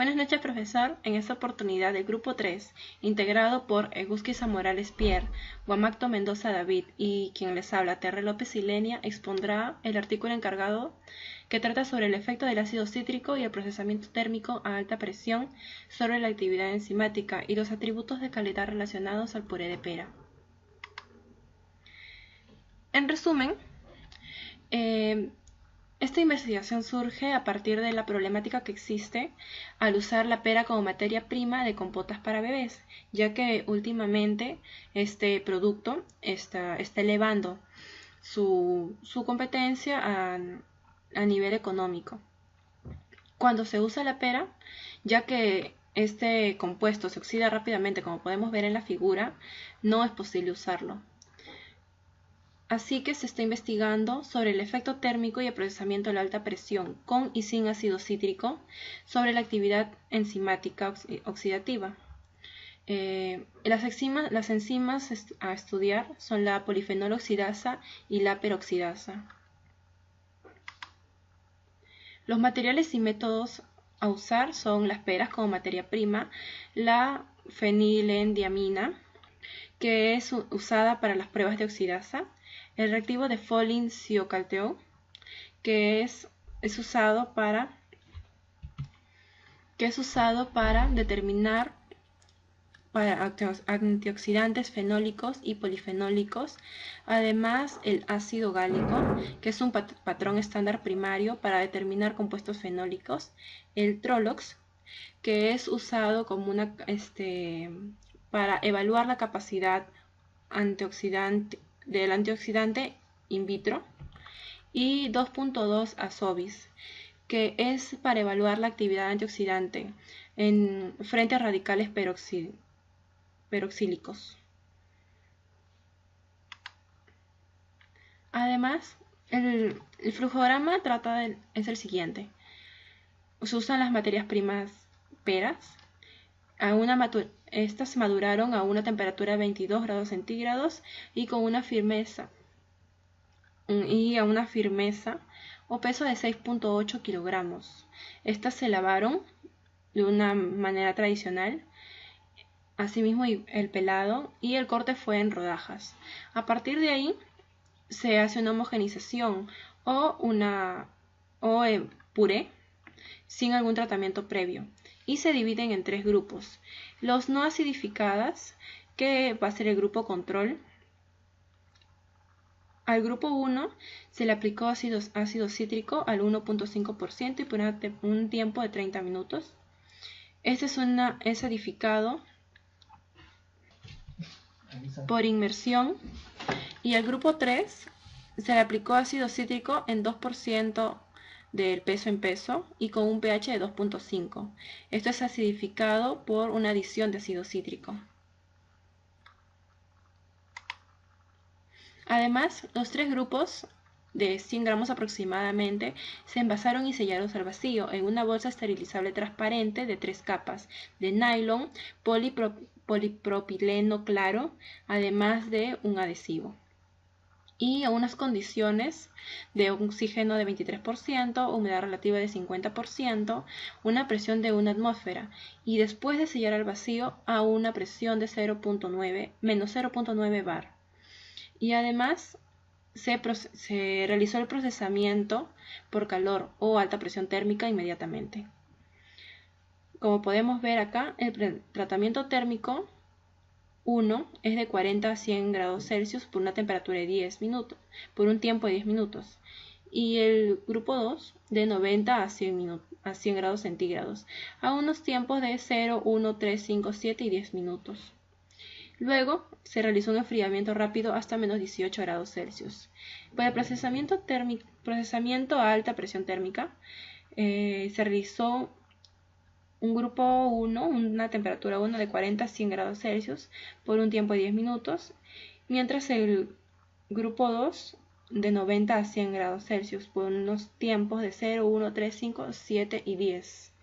Buenas noches, profesor. En esta oportunidad del Grupo 3, integrado por Egusquiza Morales Pierre, Guamacto Mendoza David y quien les habla, Terre López Ilenia, expondrá el artículo encargado que trata sobre el efecto del ácido cítrico y el procesamiento térmico a alta presión sobre la actividad enzimática y los atributos de calidad relacionados al puré de pera. En resumen, esta investigación surge a partir de la problemática que existe al usar la pera como materia prima de compotas para bebés, ya que últimamente este producto está elevando su competencia a nivel económico. Cuando se usa la pera, ya que este compuesto se oxida rápidamente, como podemos ver en la figura, no es posible usarlo. Así que se está investigando sobre el efecto térmico y el procesamiento de la alta presión con y sin ácido cítrico sobre la actividad enzimática oxidativa. Las enzimas a estudiar son la polifenol oxidasa y la peroxidasa. Los materiales y métodos a usar son las peras como materia prima, la fenilendiamina, que es usada para las pruebas de oxidasa, el reactivo de Folin-Ciocalteo, que es usado para determinar antioxidantes fenólicos y polifenólicos. Además, el ácido gálico, que es un patrón estándar primario para determinar compuestos fenólicos. El Trolox, que es usado como para evaluar la capacidad del antioxidante in vitro, y 2.2 Azovis, que es para evaluar la actividad antioxidante frente a radicales peroxílicos. Además, el flujograma es el siguiente. Se usan las materias primas peras. Estas maduraron a una temperatura de 22 grados centígrados y a una firmeza o peso de 6.8 kilogramos. Estas se lavaron de una manera tradicional, asimismo el pelado, y el corte fue en rodajas. A partir de ahí se hace una homogenización o puré sin algún tratamiento previo, y se dividen en 3 grupos. Los no acidificadas, que va a ser el grupo control. Al grupo 1 se le aplicó ácido cítrico al 1.5% y por un tiempo de 30 minutos. Este es edificado por inmersión. Y al grupo 3 se le aplicó ácido cítrico en 2% del peso en peso y con un pH de 2.5. Esto es acidificado por una adición de ácido cítrico. Además, los 3 grupos de 100 gramos aproximadamente se envasaron y sellaron al vacío en una bolsa esterilizable transparente de 3 capas de nylon polipropileno claro, además de un adhesivo, y a unas condiciones de oxígeno de 23%, humedad relativa de 50%, una presión de 1 atmósfera, y después de sellar al vacío a una presión de menos 0.9 bar. Y además se realizó el procesamiento por calor o alta presión térmica inmediatamente. Como podemos ver acá, el tratamiento térmico 1 es de 40 a 100 grados Celsius por una temperatura de 10 minutos, por un tiempo de 10 minutos. Y el grupo 2 de 90 a 100 grados centígrados, a unos tiempos de 0, 1, 3, 5, 7 y 10 minutos. Luego se realizó un enfriamiento rápido hasta menos 18 grados Celsius. Para el procesamiento a alta presión térmica, se realizó un grupo 1, una temperatura 1 de 40 a 100 grados Celsius por un tiempo de 10 minutos, mientras el grupo 2 de 90 a 100 grados Celsius por unos tiempos de 0, 1, 3, 5, 7 y 10.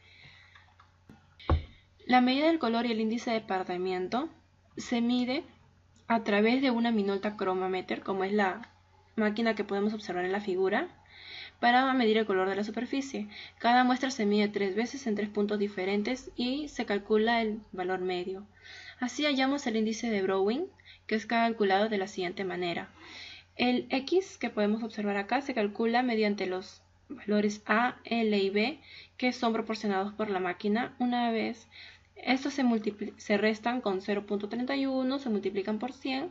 La medida del color y el índice de apartamiento se mide a través de una Minolta Chromameter, como es la máquina que podemos observar en la figura, para medir el color de la superficie. Cada muestra se mide 3 veces en 3 puntos diferentes y se calcula el valor medio. Así hallamos el índice de Brouwen, que es calculado de la siguiente manera. El X que podemos observar acá se calcula mediante los valores A, L y B que son proporcionados por la máquina. Una vez estos se restan con 0.31, se multiplican por 100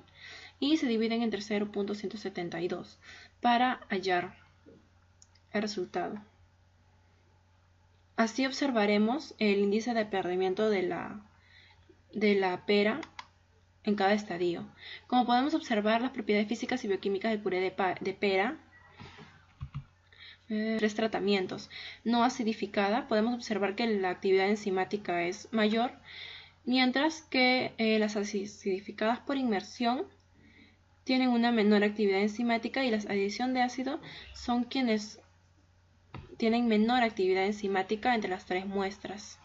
y se dividen entre 0.172 para hallar el resultado. Así observaremos el índice de perdimiento de la pera en cada estadio. Como podemos observar, las propiedades físicas y bioquímicas del puré de pera, 3 tratamientos. No acidificada, podemos observar que la actividad enzimática es mayor, mientras que las acidificadas por inmersión tienen una menor actividad enzimática y las adición de ácido son quienes tienen menor actividad enzimática entre las 3 muestras.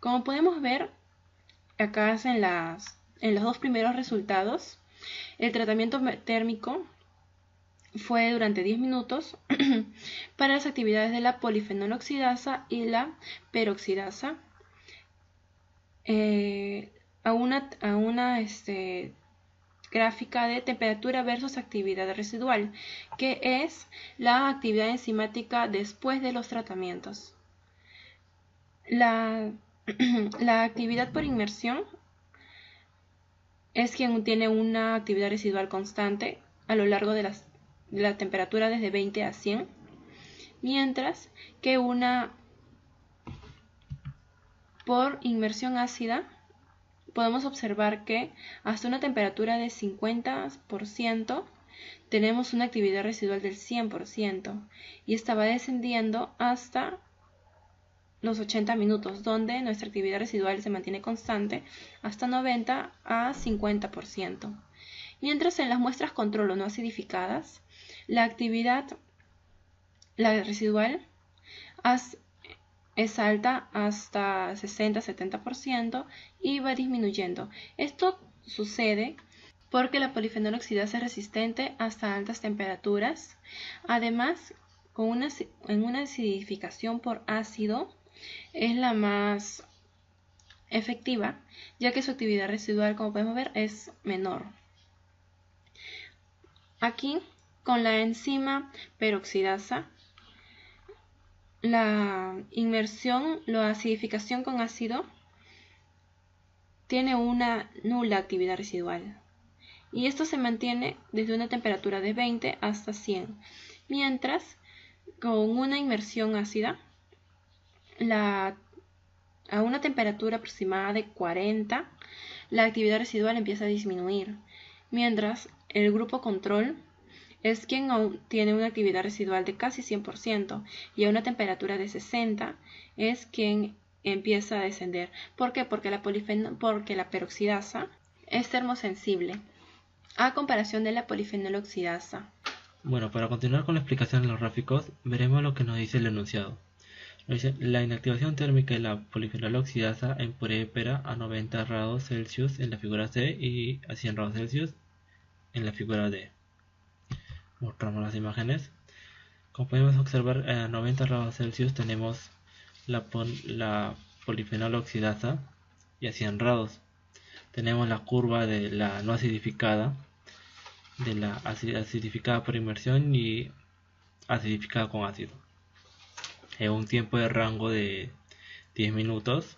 Como podemos ver, acá en los 2 primeros resultados, el tratamiento térmico fue durante 10 minutos para las actividades de la polifenol oxidasa y la peroxidasa a una gráfica de temperatura versus actividad residual, que es la actividad enzimática después de los tratamientos. La actividad por inmersión es quien tiene una actividad residual constante a lo largo de la temperatura desde 20 a 100, mientras que una por inmersión ácida podemos observar que hasta una temperatura de 50% tenemos una actividad residual del 100% y esta va descendiendo hasta los 80 minutos, donde nuestra actividad residual se mantiene constante hasta 90 a 50%. Mientras en las muestras control o no acidificadas, la actividad residual es alta hasta 60-70% y va disminuyendo. Esto sucede porque la polifenol oxidasa es resistente hasta altas temperaturas. Además, en una acidificación por ácido es la más efectiva, ya que su actividad residual, como podemos ver, es menor. Aquí, con la enzima peroxidasa, la acidificación con ácido tiene una nula actividad residual y esto se mantiene desde una temperatura de 20 hasta 100, mientras con una inmersión ácida a una temperatura aproximada de 40 la actividad residual empieza a disminuir, mientras el grupo control es quien aún tiene una actividad residual de casi 100% y a una temperatura de 60 es quien empieza a descender. ¿Por qué? Porque la peroxidasa es termosensible a comparación de la polifenol oxidasa. Bueno, para continuar con la explicación de los gráficos, veremos lo que nos dice el enunciado. Nos dice: la inactivación térmica de la polifenol oxidasa en puré de pera a 90 grados Celsius en la figura C y a 100 grados Celsius en la figura D. Mostramos las imágenes. Como podemos observar, a 90 grados Celsius tenemos la polifenol oxidasa y a 100 grados tenemos la curva de la no acidificada, de la acidificada por inmersión y acidificada con ácido. En un tiempo de rango de 10 minutos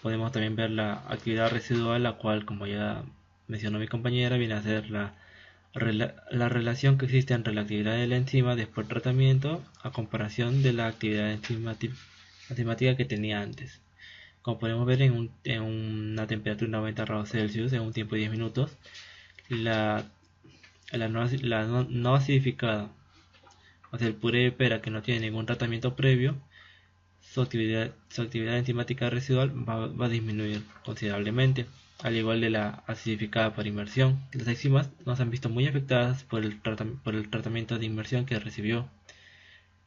podemos también ver la actividad residual, la cual, como ya mencionó mi compañera, viene a ser la relación que existe entre la actividad de la enzima después del tratamiento a comparación de la actividad enzimática que tenía antes. Como podemos ver, en una temperatura de 90 grados Celsius en un tiempo de 10 minutos, la no acidificada, o sea, el puré de pera que no tiene ningún tratamiento previo, su actividad enzimática residual va a disminuir considerablemente, al igual de la acidificada por inmersión. Las enzimas no se han visto muy afectadas por el tratamiento de inmersión que recibió,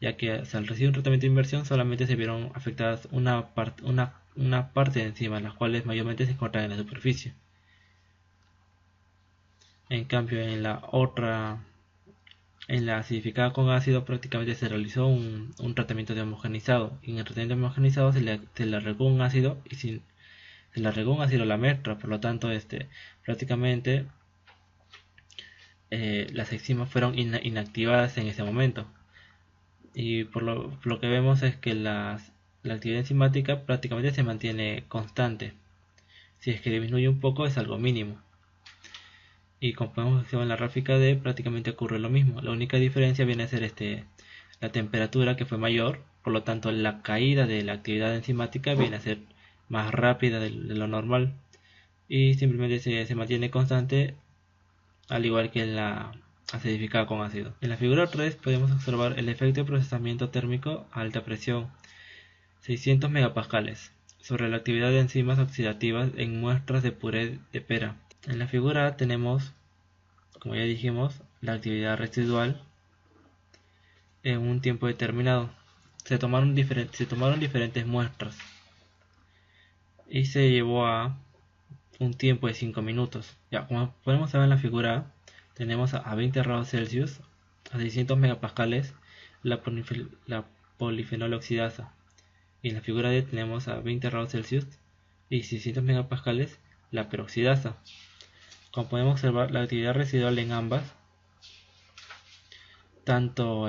ya que al recibir un tratamiento de inmersión solamente se vieron afectadas una parte de enzimas, las cuales mayormente se encuentran en la superficie. En cambio, en la otra En la acidificada con ácido prácticamente se realizó un tratamiento de homogenizado, y en el tratamiento de homogenizado se le agregó un ácido y se le agregó un ácido a la mezcla, por lo tanto prácticamente las enzimas fueron inactivadas en ese momento. Y por lo que vemos es que la actividad enzimática prácticamente se mantiene constante. Si es que disminuye un poco es algo mínimo. Y como podemos observar en la gráfica D, prácticamente ocurre lo mismo. La única diferencia viene a ser la temperatura, que fue mayor, por lo tanto la caída de la actividad enzimática viene a ser más rápida de lo normal, y simplemente se mantiene constante, al igual que en la acidificada con ácido. En la figura 3 podemos observar el efecto de procesamiento térmico a alta presión, 600 megapascales, sobre la actividad de enzimas oxidativas en muestras de puré de pera. En la figura A tenemos, como ya dijimos, la actividad residual en un tiempo determinado. Se tomaron diferentes muestras y se llevó a un tiempo de 5 minutos. Ya, como podemos ver en la figura A, tenemos a 20 grados Celsius, a 600 megapascales, la polifenol oxidasa. Y en la figura D tenemos a 20 grados Celsius y 600 megapascales, la peroxidasa. Como podemos observar, la actividad residual en ambas, tanto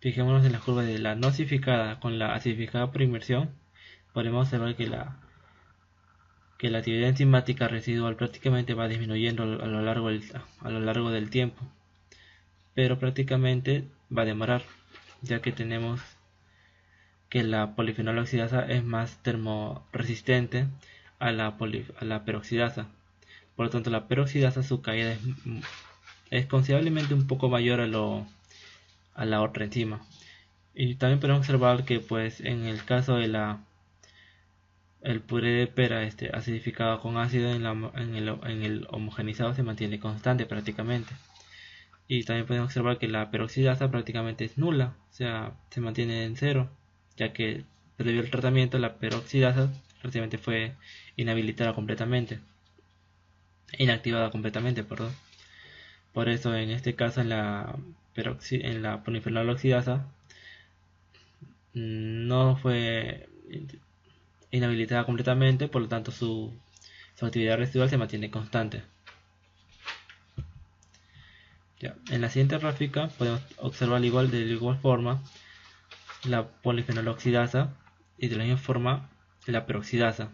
fijémonos en la curva de la no acidificada con la acidificada por inmersión, podemos observar que la actividad enzimática residual prácticamente va disminuyendo a lo largo del tiempo, pero prácticamente va a demorar, ya que tenemos que la polifenol oxidasa es más termoresistente a la peroxidasa. Por lo tanto, la peroxidasa, su caída es considerablemente un poco mayor a la otra enzima. Y también podemos observar que pues en el caso de el puré de pera acidificado con ácido en el homogenizado se mantiene constante prácticamente. Y también podemos observar que la peroxidasa prácticamente es nula, o sea, se mantiene en cero, ya que previo al tratamiento la peroxidasa prácticamente fue inhabilitada completamente, inactivada completamente, perdón. Por eso en este caso en la polifenol oxidasa no fue inhabilitada completamente, por lo tanto su actividad residual se mantiene constante. Ya. En la siguiente gráfica podemos observar de igual forma la polifenol oxidasa y de la misma forma la peroxidasa.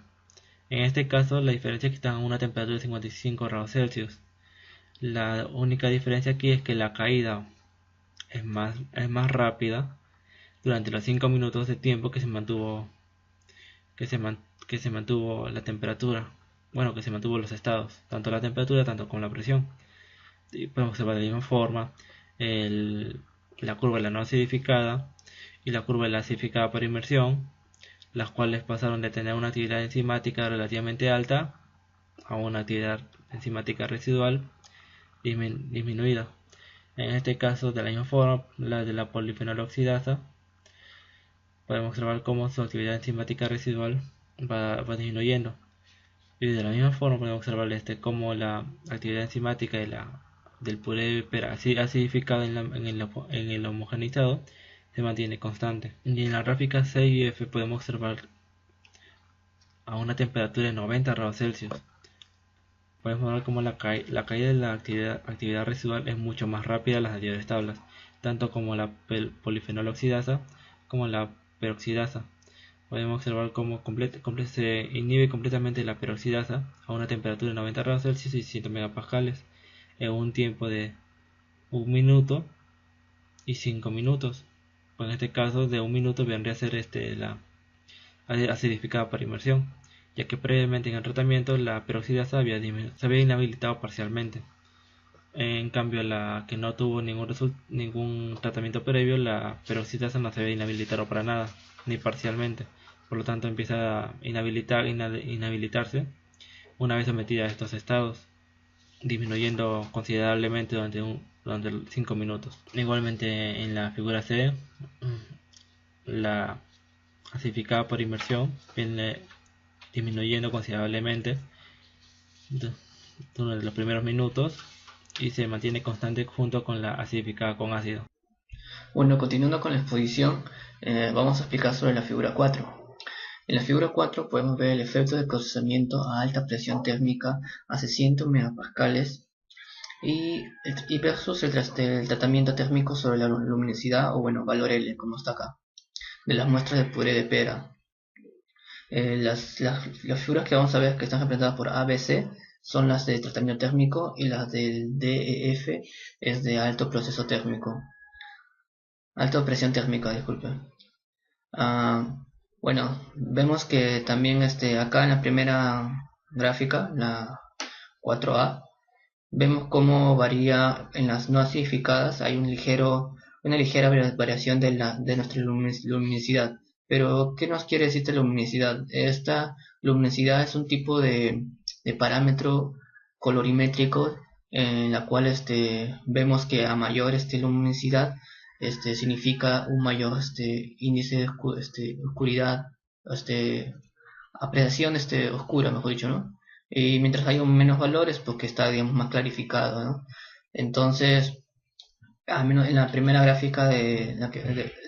En este caso la diferencia es que están a una temperatura de 55 grados Celsius. La única diferencia aquí es que la caída es más rápida durante los 5 minutos de tiempo que se mantuvo la temperatura, bueno, que se mantuvo los estados, tanto la temperatura tanto como la presión. Y podemos observar de la misma forma la curva de la no acidificada y la curva de la acidificada por inmersión, las cuales pasaron de tener una actividad enzimática relativamente alta a una actividad enzimática residual disminuida. En este caso, de la misma forma, la de la polifenol oxidasa, podemos observar cómo su actividad enzimática residual va disminuyendo. Y de la misma forma podemos observar cómo la actividad enzimática del puré de pera acidificado en el homogenizado se mantiene constante. Y en la gráfica C y F podemos observar a una temperatura de 90 grados Celsius. Podemos ver cómo la caída de la actividad residual es mucho más rápida en las anteriores tablas, tanto como la polifenol oxidasa como la peroxidasa. Podemos observar cómo se inhibe completamente la peroxidasa a una temperatura de 90 grados Celsius y 100 megapascales en un tiempo de 1 minuto y 5 minutos. En este caso de 1 minuto vendría a ser la acidificada por inmersión, ya que previamente en el tratamiento la peroxidasa se había inhabilitado parcialmente. En cambio, la que no tuvo ningún tratamiento previo, la peroxidasa no se había inhabilitado para nada, ni parcialmente. Por lo tanto, empieza a inhabilitarse una vez sometida a estos estados, disminuyendo considerablemente durante 5 minutos. Igualmente en la figura C, la acidificada por inmersión viene disminuyendo considerablemente durante los primeros minutos, y se mantiene constante junto con la acidificada con ácido. Bueno, continuando con la exposición, vamos a explicar sobre la figura 4. En la figura 4 podemos ver el efecto de procesamiento a alta presión térmica a 600 megapascales y versus el tratamiento térmico sobre la luminosidad, o bueno, valor L, como está acá, de las muestras de puré de pera. Las figuras que vamos a ver que están representadas por A, B, C son las de tratamiento térmico, y las del D, E, F es de alto proceso térmico. Alta presión térmica, disculpe. Bueno, vemos que también acá en la primera gráfica, la 4A, vemos cómo varía en las no acidificadas. Hay una ligera variación de nuestra luminosidad. Pero, ¿qué nos quiere decir esta luminosidad? Esta luminosidad es un tipo de parámetro colorimétrico en la cual vemos que a mayor luminosidad significa un mayor índice de oscuridad, apreciación oscura, mejor dicho, ¿no? Y mientras hay un menos valores, porque está, digamos, más clarificado, ¿no? Entonces, al menos en la primera gráfica de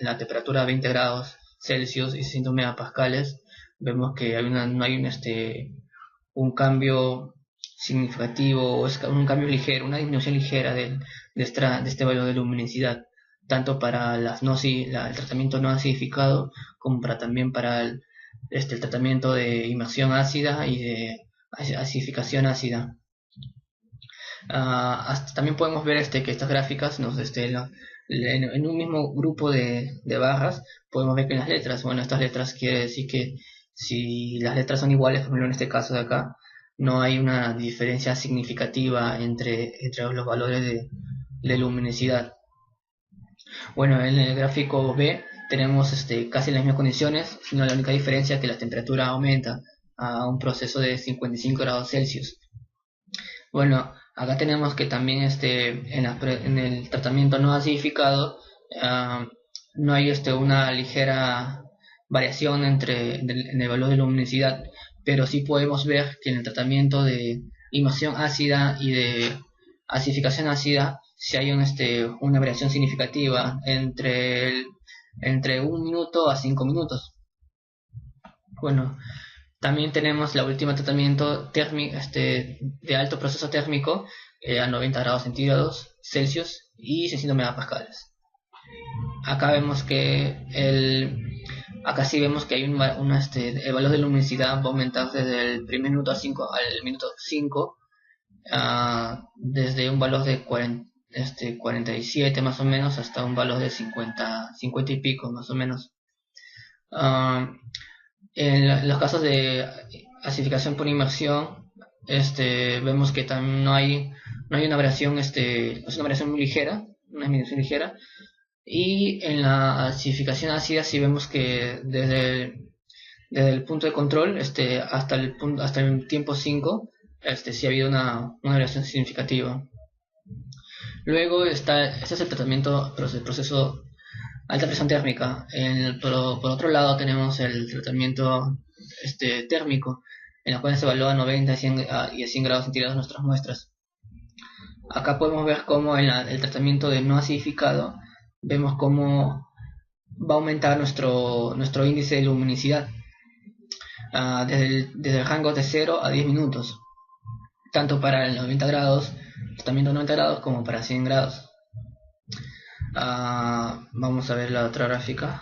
la temperatura a 20 grados Celsius y 600 megapascales, vemos que no hay un cambio significativo, o es un cambio ligero, una disminución ligera de este valor de luminosidad, tanto para el tratamiento no acidificado, como también para el tratamiento de inmersión ácida y de acidificación ácida. También podemos ver que estas gráficas en un mismo grupo de barras podemos ver que en las letras, bueno, estas letras quiere decir que si las letras son iguales, por ejemplo en este caso de acá, no hay una diferencia significativa entre los valores de luminosidad. Bueno, en el gráfico B tenemos casi las mismas condiciones, sino la única diferencia es que la temperatura aumenta a un proceso de 55 grados Celsius. Bueno, acá tenemos que también en el tratamiento no acidificado no hay una ligera variación en el valor de luminosidad, pero sí podemos ver que en el tratamiento de inmersión ácida y de acidificación ácida si hay una variación significativa entre 1 minuto a 5 minutos. Bueno, también tenemos la última tratamiento térmico, de alto proceso térmico a 90 grados centígrados Celsius y 600 megapascales. Acá vemos que acá sí vemos que hay el valor de luminosidad va a aumentar desde el primer minuto al minuto 5, desde un valor de 47 más o menos hasta un valor de 50 y pico más o menos. En los casos de acidificación por inmersión, vemos que también no hay una variación, es una variación muy ligera, una disminución ligera. Y en la acidificación ácida sí vemos que desde el punto de control hasta el tiempo 5 sí ha habido una variación significativa. Luego este es el tratamiento, el proceso alta presión térmica. Por otro lado tenemos el tratamiento térmico, en el cual se evalúa a 90 y a 100 grados centígrados nuestras muestras. Acá podemos ver cómo en el tratamiento de no acidificado vemos cómo va a aumentar nuestro índice de luminosidad desde el rango de 0 a 10 minutos, tanto para el 90 grados, tratamiento de 90 grados, como para 100 grados. Vamos a ver la otra gráfica.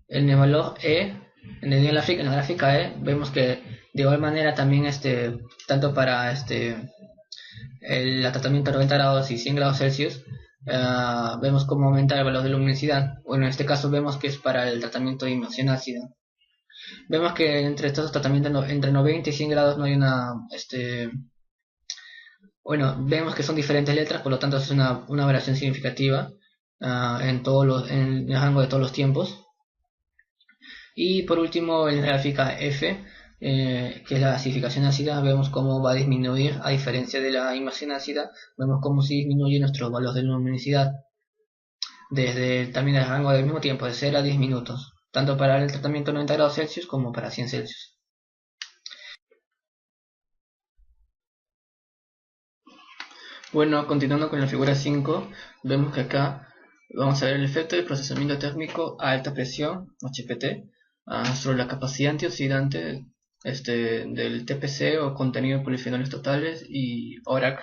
En el valor E, en la gráfica E, vemos que de igual manera también tanto para el tratamiento a 90 grados y 100 grados Celsius, vemos cómo aumenta el valor de luminosidad. Bueno, en este caso vemos que es para el tratamiento de inmersión ácida. Vemos que entre estos tratamientos entre 90 y 100 grados no hay bueno, vemos que son diferentes letras, por lo tanto es una variación significativa en el rango de todos los tiempos. Y por último, en la gráfica F, que es la acidificación ácida, vemos cómo va a disminuir, a diferencia de la inmersión ácida, vemos cómo se disminuye nuestros valores de luminosidad también el rango del mismo tiempo, de 0 a 10 minutos, tanto para el tratamiento 90 grados Celsius como para 100 Celsius. Bueno, continuando con la figura 5, vemos que acá vamos a ver el efecto de procesamiento térmico a alta presión, HPT, sobre la capacidad antioxidante del TPC o contenido de polifenoles totales y ORAC,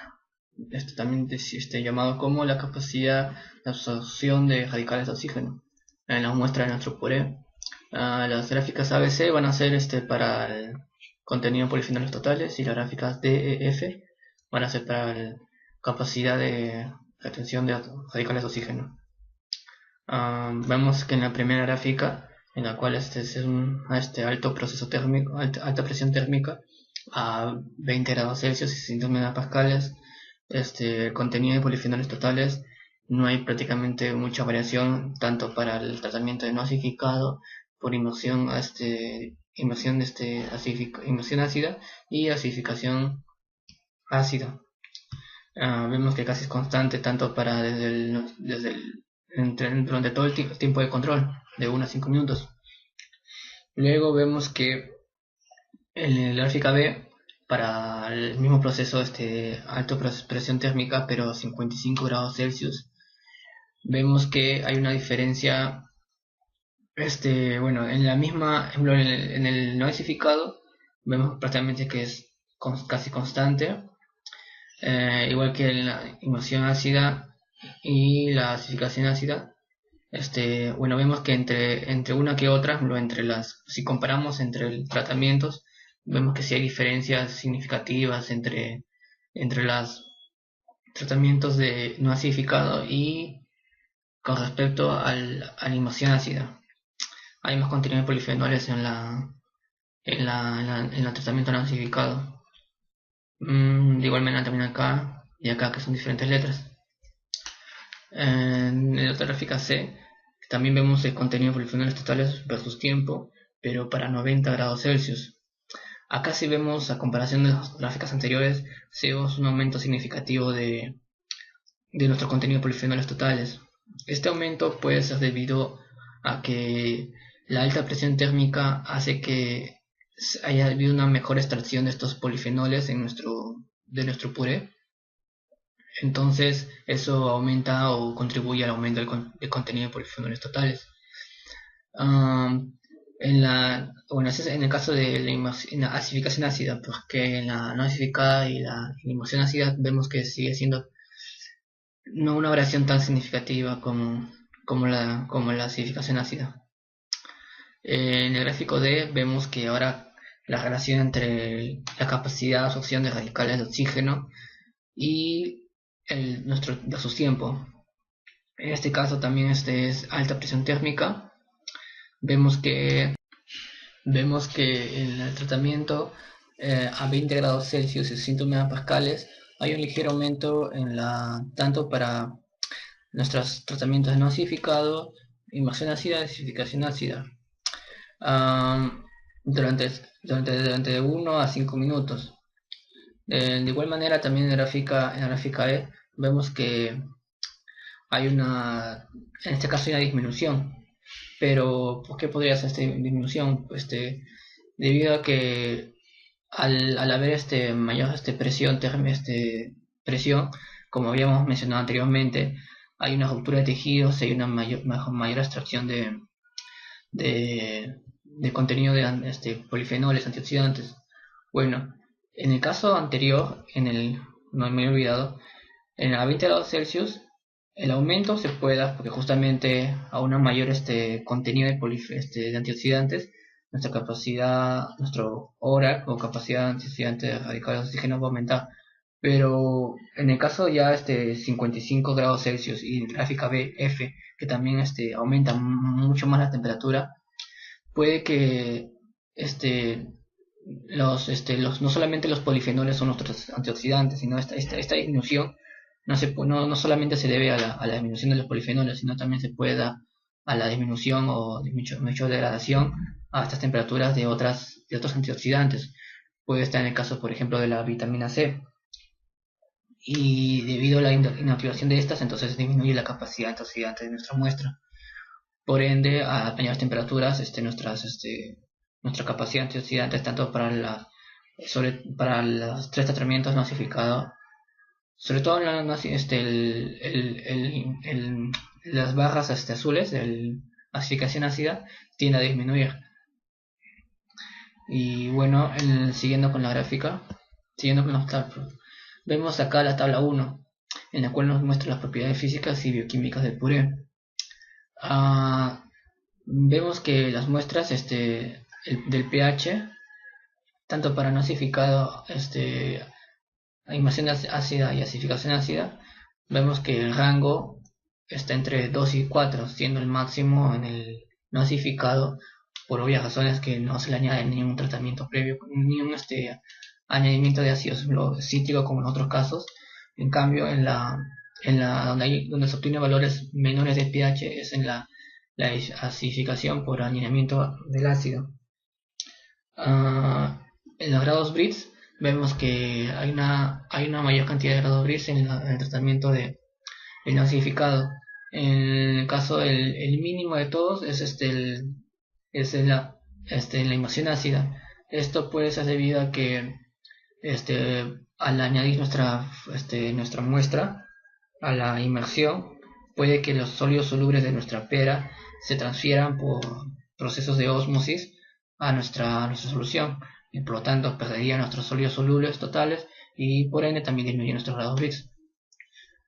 también llamado como la capacidad de absorción de radicales de oxígeno en la muestra de nuestro puré. Las gráficas ABC van a ser para el contenido de polifenoles totales y las gráficas DEF van a ser para la capacidad de retención de radicales de oxígeno. Vemos que en la primera gráfica, en la cual es un alto proceso térmico, alta presión térmica a 20 grados Celsius y 600 megapascales, el contenido de polifenoles totales, no hay prácticamente mucha variación, tanto para el tratamiento de no acidificado por inmersión ácida y acidificación ácida. Vemos que casi es constante tanto para durante todo el tiempo de control, de 1 a 5 minutos. Luego vemos que en la gráfica B, para el mismo proceso, alto presión térmica, pero 55 grados Celsius, vemos que hay una diferencia, en la misma, en el no acidificado, vemos prácticamente que es casi constante, igual que en la inmersión ácida y la acidificación ácida. Vemos que entre una que otra, si comparamos entre tratamientos, vemos que sí hay diferencias significativas entre los tratamientos de no acidificado y con respecto a la inmersión ácida. Hay más contenido de polifenoles en el tratamiento no acidificado. De igual manera también acá y acá, que son diferentes letras. En la otra gráfica C también vemos el contenido de polifenoles totales versus tiempo, pero para 90 grados Celsius. Acá sí vemos, a comparación de las gráficas anteriores, sí vemos un aumento significativo de nuestro contenido de polifenoles totales. Este aumento puede ser debido a que la alta presión térmica hace que haya habido una mejor extracción de estos polifenoles de nuestro puré. Entonces eso aumenta o contribuye al aumento del contenido de polifenoles totales. En el caso de la acidificación ácida, porque en la no acidificada y la inmersión ácida vemos que sigue siendo no una variación tan significativa como la acidificación ácida. En el gráfico D vemos que ahora la relación entre la capacidad de absorción de radicales de oxígeno y nuestro versus tiempo. En este caso también es alta presión térmica. Vemos que en el tratamiento a 20 grados Celsius y 600 megapascales hay un ligero aumento tanto para nuestros tratamientos de no acidificado, inmersión ácida y acidificación ácida, durante 1 a 5 minutos. De igual manera también en la gráfica E vemos que hay en este caso hay una disminución. Pero ¿por qué podría ser esta disminución? Debido a que al haber mayor presión, como habíamos mencionado anteriormente, hay una ruptura de tejidos, hay una mayor extracción de contenido de polifenoles antioxidantes. Bueno, en el caso anterior, no me he olvidado, en a 20 grados Celsius el aumento se puede dar porque justamente a una mayor contenido de antioxidantes, nuestro ORAC o capacidad antioxidante de radicales de oxígeno va a aumentar. Pero en el caso ya 55 grados Celsius y gráfica BF, que también aumenta mucho más la temperatura, puede que no solamente los polifenoles son nuestros antioxidantes, sino esta disminución no solamente se debe a la disminución de los polifenoles, sino también se puede dar a la disminución o mucha degradación a estas temperaturas de otros antioxidantes. Puede estar en el caso, por ejemplo, de la vitamina C. Y debido a la inactivación de estas, entonces disminuye la capacidad antioxidante de nuestra muestra. Por ende, a mayores temperaturas, nuestra capacidad antioxidante, tanto para los 3 tratamientos no acidificados sobre todo en las barras azules, la acidificación ácida tiende a disminuir. Y bueno, siguiendo con la gráfica, siguiendo con los tablas, vemos acá la tabla 1, en la cual nos muestra las propiedades físicas y bioquímicas del puré. Vemos que las muestras del pH, tanto para no acidificado, animación ácida y acidificación ácida, vemos que el rango está entre 2 y 4, siendo el máximo en el no acidificado, por obvias razones que no se le añade ningún tratamiento previo, ni un añadimiento de ácido cítrico como en otros casos. En cambio, donde se obtienen valores menores de pH es en la acidificación por añadimiento del ácido. En los grados Brix vemos que hay una mayor cantidad de grados Brix en el tratamiento del no acidificado. En el caso, el mínimo de todos es la invasión ácida. Esto puede ser debido a que al añadir nuestra muestra a la inmersión, puede que los sólidos solubles de nuestra pera se transfieran por procesos de ósmosis a nuestra solución, y por lo tanto perdería nuestros sólidos solubles totales y por ende también disminuye nuestros grados Brix.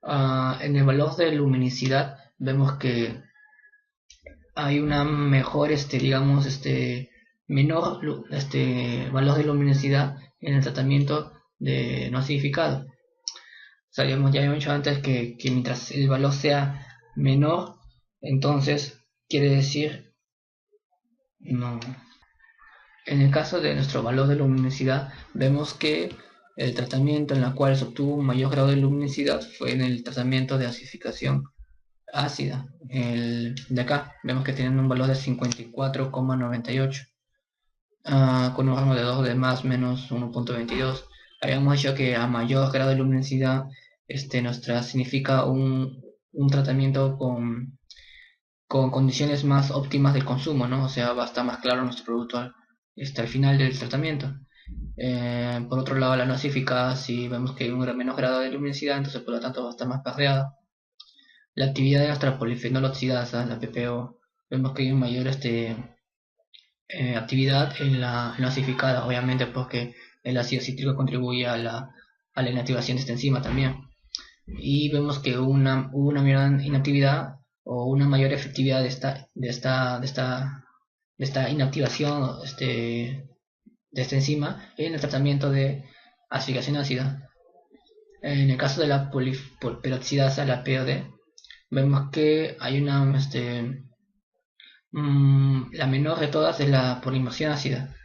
En el valor de luminosidad vemos que hay una mejor, menor valor de luminosidad en el tratamiento de no acidificado. Ya habíamos dicho antes que mientras el valor sea menor, entonces quiere decir no. En el caso de nuestro valor de luminosidad, vemos que el tratamiento en el cual se obtuvo un mayor grado de luminosidad fue en el tratamiento de acidificación ácida. El de acá vemos que tienen un valor de 54,98 con un rango de 2 de más menos 1.22. Habíamos dicho que a mayor grado de luminosidad significa un tratamiento con condiciones más óptimas del consumo, ¿no? O sea, va a estar más claro nuestro producto al final del tratamiento. Por otro lado, la no acidificada, si vemos que hay un menos grado de luminosidad, entonces por lo tanto va a estar más parreada. La actividad de nuestra polifenol oxidasa, la PPO, vemos que hay una mayor actividad en la no acidificada, obviamente porque el ácido cítrico contribuye a la inactivación de esta enzima también. Y vemos que hubo una mayor inactividad o una mayor efectividad de esta inactivación de esta enzima en el tratamiento de acidificación ácida. En el caso de la peroxidasa, la POD, vemos que hay la menor de todas es la polimersión ácida.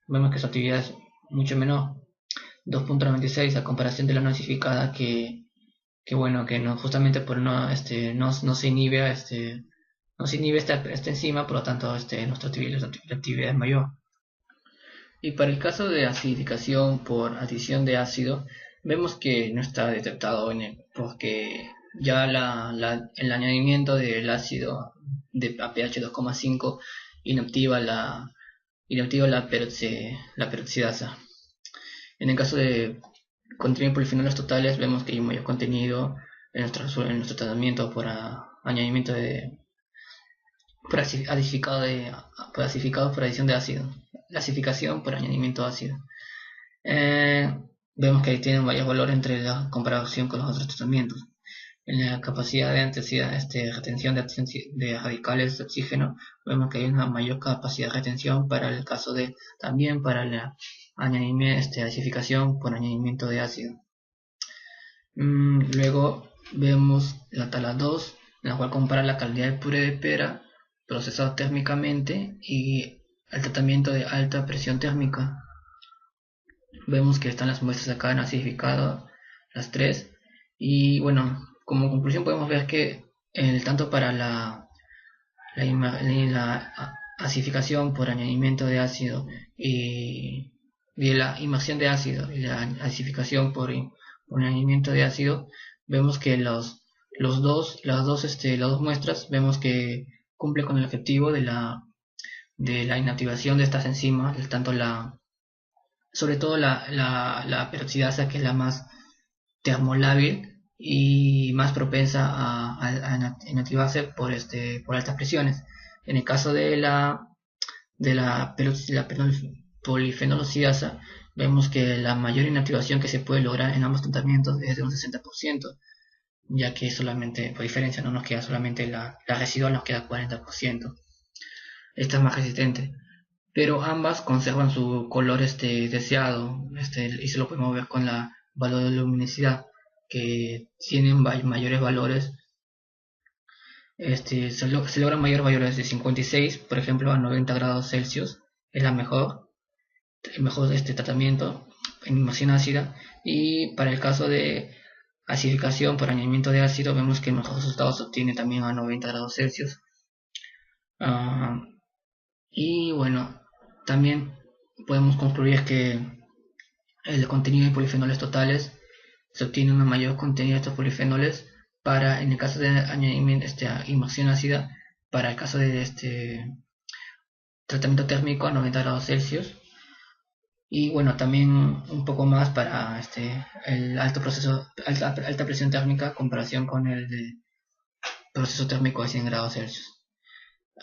Vemos que su actividad es mucho menor, 2.96 a comparación de la no acidificada, que no, justamente por no se inhibe esta enzima, por lo tanto nuestra actividad es mayor. Y para el caso de acidificación por adición de ácido, vemos que no está detectado porque ya el añadimiento del ácido a pH 2,5 inactiva la peroxidasa. En el caso de contener polifenoles totales, vemos que hay un mayor contenido en nuestro tratamiento por añadimiento por acidificado por adición de ácido. La acidificación por añadimiento de ácido. Vemos que tiene un mayor valor entre la comparación con los otros tratamientos. En la capacidad de retención de radicales de oxígeno, vemos que hay una mayor capacidad de retención para el caso también para la acidificación por añadimiento de ácido. Luego vemos la tabla 2, en la cual compara la calidad del puré de pera procesado térmicamente y el tratamiento de alta presión térmica. Vemos que están las muestras acá en acidificado, las 3, y bueno, como conclusión podemos ver que tanto para la acidificación por añadimiento de ácido y de la inmersión de ácido y la acidificación por añadimiento de ácido, vemos que las dos muestras vemos que cumple con el objetivo de la inactivación de estas enzimas, sobre todo la peroxidasa, que es la más termolábil y más propensa a inactivarse por altas presiones. En el caso de la polifenol-oxidasa, vemos que la mayor inactivación que se puede lograr en ambos tratamientos es de un 60%, ya que solamente, por diferencia, no nos queda solamente la residual, nos queda 40%. Esta es más resistente, pero ambas conservan su color deseado, y se lo podemos ver con la valor de luminosidad, que tienen mayores valores. Se logran mayores valores de 56, por ejemplo, a 90 grados Celsius, es el mejor tratamiento en inmersión ácida. Y para el caso de acidificación por añadimiento de ácido, vemos que el mejor resultado se obtiene también a 90 grados Celsius. Y bueno, también podemos concluir que el contenido de polifenoles totales se obtiene una mayor contenido de estos polifenoles en el caso de añadimiento, inmersión ácida, para el caso de tratamiento térmico a 90 grados Celsius. Y bueno, también un poco más para el alta presión térmica, en comparación con el de proceso térmico a 100 grados Celsius.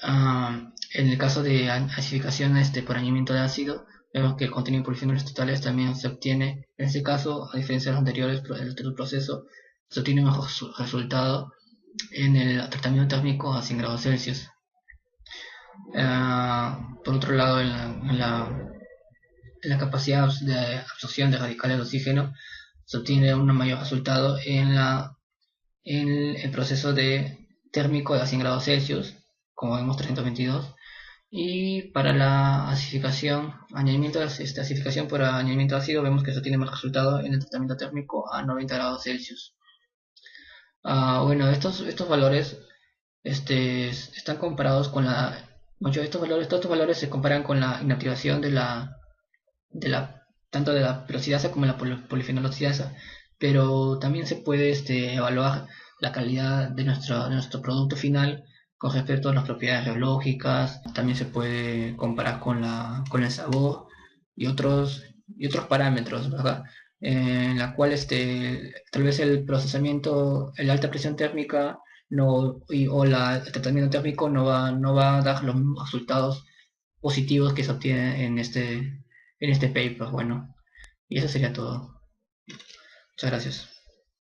En el caso de acidificación por añadimiento de ácido, vemos que el contenido de polifenoles totales también se obtiene. En este caso, a diferencia de los anteriores, el proceso se obtiene un mejor resultado en el tratamiento térmico a 100 grados Celsius. Por otro lado, en la capacidad de absorción de radicales de oxígeno, se obtiene un mayor resultado en el proceso térmico de 100 grados Celsius, como vemos 322. Y para la acidificación, acidificación por añadimiento de ácido, vemos que se obtiene más resultado en el tratamiento térmico a 90 grados Celsius. Bueno, estos valores están comparados con muchos de estos valores se comparan con la inactivación tanto de la peroxidasa como de la polifenoloxidasa, pero también se puede evaluar la calidad de nuestro producto final con respecto a las propiedades reológicas. También se puede comparar con el sabor y otros parámetros, ¿verdad? En la cual tal vez el procesamiento, la alta presión térmica el tratamiento térmico no va a dar los mismos resultados positivos que se obtienen en este paper. Bueno, y eso sería todo. Muchas gracias.